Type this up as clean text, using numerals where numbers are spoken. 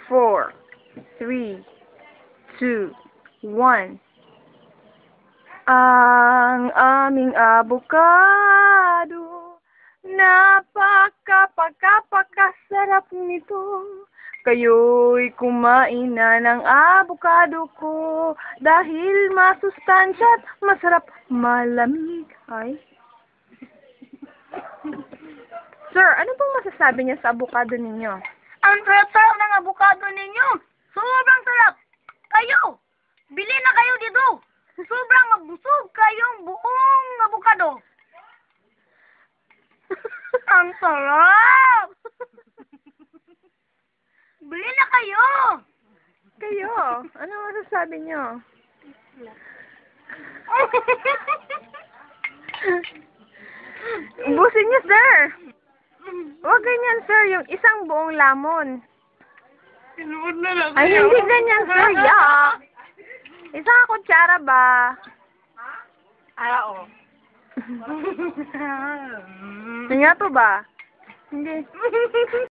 4, 3, 2, 1. Ang aming abukado, napakasarap nito. Kayo'y kumain na ng abukado ko dahil masustansya at masarap malamig. Ay. Sir, ano pong masasabi niyo sa abukado ninyo? Ang sarap ng abukado ninyo. Sobrang sarap. Kayo, bili na kayo dito. Sobrang mabusog kayong buong abukado. Ang sarap. Bili na kayo. Kayo, ano masasabi niyo? Ubusin niyo, sir. Huwag ganyan, sir. Yung isang buong lamon. Sinuod na lang. Ay, hindi ganyan, sir. Yak. Isang kutsara ba? Oo. Nga to ba? Hindi.